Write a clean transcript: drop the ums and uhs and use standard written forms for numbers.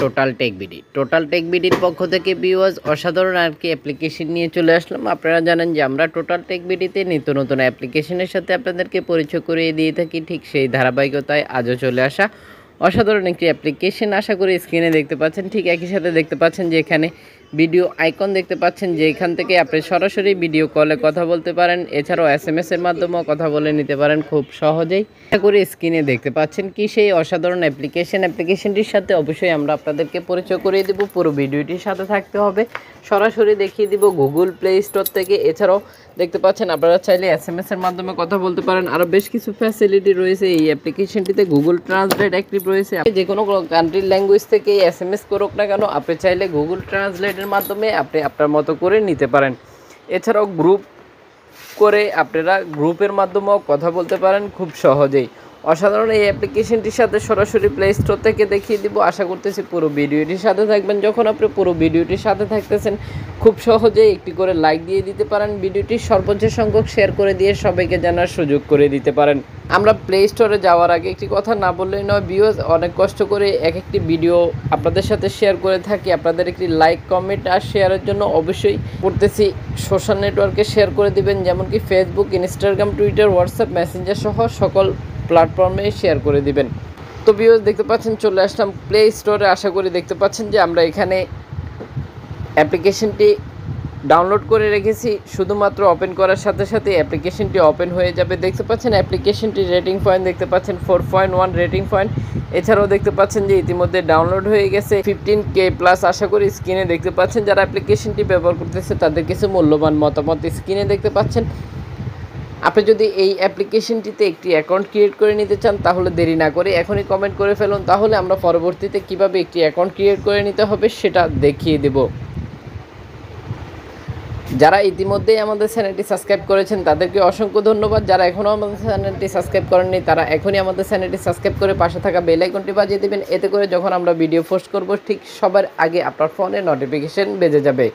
Total tech BD. Total tech বিডির পক্ষ থেকে ভিউয়ার্স অসাধারণ অ্যাপ্লিকেশন নিয়ে চলে আসলাম। আপনারা জানেন যে আমরা টোটাল টেক বিডিতে নিত্য নতুন অ্যাপ্লিকেশনের সাথে আপনাদেরকে পরিচয় করিয়ে দিয়ে থাকি। ঠিক সেই ধারাবাহিকতায় আজও চলে আসা অসাধারণ একটি অ্যাপ্লিকেশন। আশা করি স্ক্রিনে দেখতে পাচ্ছেন, ঠিক একই সাথে দেখতে পাচ্ছেন যে এখানে ভিডিও আইকন দেখতে পাচ্ছেন, যে এখান থেকে আপনি সরাসরি ভিডিও কলে কথা বলতে পারেন। এছাড়াও SMS এর মাধ্যমেও কথা বলে নিতে পারেন খুব সহজেই। আশা করি স্ক্রিনে দেখতে পাচ্ছেন কি সেই অসাধারণ অ্যাপ্লিকেশনটির সাথে অবশ্যই আমরা আপনাদেরকে পরিচয় করিয়ে দেব। পুরো ভিডিওটির সাথে থাকতে হবে। সরাসরি দেখিয়ে দিব গুগল প্লে স্টোর থেকে। এছাড়াও দেখতে পাচ্ছেন আপনারা চাইলে SMS এর মাধ্যমে কথা বলতে পারেন। আরও বেশ কিছু ফ্যাসিলিটি রয়েছে এই অ্যাপ্লিকেশনটিতে। গুগল ট্রান্সলেট অ্যাক্টিভ রয়েছে। যে কোনো কান্ট্রির ল্যাঙ্গুয়েজ থেকে SMS করুক না কেন, আপনি চাইলে গুগল ট্রান্সলেটের মাধ্যমে আপনি আপনার মতো করে নিতে পারেন। এছাড়াও গ্রুপ করে আপনারা গ্রুপের মাধ্যমেও কথা বলতে পারেন খুব সহজেই। অসাধারণ এই অ্যাপ্লিকেশনটির সাথে সরাসরি প্লে স্টোর থেকে দেখিয়ে দিব। আশা করতেছি পুরো ভিডিওটির সাথে থাকবেন। যখন আপনি পুরো ভিডিওটির সাথে থাকতেছেন খুব সহজেই একটি করে লাইক দিয়ে দিতে পারেন। ভিডিওটির সর্বোচ্চ সংখ্যক শেয়ার করে দিয়ে সবাইকে জানার সুযোগ করে দিতে পারেন। আমরা প্লে স্টোরে যাওয়ার আগে একটি কথা না বললেই নয়, ভিউয়ার্স অনেক কষ্ট করে একটি ভিডিও আপনাদের সাথে শেয়ার করে থাকি। আপনাদের একটি লাইক, কমেন্ট আর শেয়ারের জন্য অবশ্যই করতেছি সোশ্যাল নেটওয়ার্কে শেয়ার করে দিবেন, যেমন কি Facebook, Instagram, Twitter, WhatsApp, Messenger সহ সকল প্ল্যাটফর্মে শেয়ার করে দিবেন। তো ভিউয়ার্স দেখতে পাচ্ছেন চলে আসলাম প্লে স্টোরে। আশা করি দেখতে পাচ্ছেন যে আমরা এখানে অ্যাপ্লিকেশনটি ডাউনলোড করে রেখেছি। শুধুমাত্র ওপেন করার সাথে সাথে অ্যাপ্লিকেশনটি ওপেন হয়ে যাবে। দেখতে পাচ্ছেন অ্যাপ্লিকেশনটি রেটিং পয়েন্ট দেখতে পাচ্ছেন 4.1 রেটিং পয়েন্ট। এছাড়াও দেখতে পাচ্ছেন যে ইতিমধ্যে ডাউনলোড হয়ে গেছে 15K+। আশা করি স্ক্রিনে দেখতে পাচ্ছেন যারা অ্যাপ্লিকেশনটি ব্যবহার করতেছে তাদের কিছু মূল্যবান মতামত স্ক্রিনে দেখতে পাচ্ছেন। আপনি যদি এই অ্যাপ্লিকেশনটিতে একটি অ্যাকাউন্ট ক্রিয়েট করে নিতে চান তাহলে দেরি না করে এখনই কমেন্ট করে ফেলুন, তাহলে আমরা পরবর্তীতে কিভাবে একটি অ্যাকাউন্ট ক্রিয়েট করে নিতে হবে সেটা দেখিয়ে দেব। যারা ইতিমধ্যেই আমাদের চ্যানেলটি সাবস্ক্রাইব করেছেন তাদেরকে অসংখ্য ধন্যবাদ। যারা এখনও আমাদের চ্যানেলটি সাবস্ক্রাইব করেননি তারা এখনই আমাদের চ্যানেলটি সাবস্ক্রাইব করে পাশে থাকা বেল আইকনটি বাজিয়ে দেবেন। এতে করে যখন আমরা ভিডিও পোস্ট করব ঠিক সবার আগে আপনার ফোনে নোটিফিকেশন বেজে যাবে।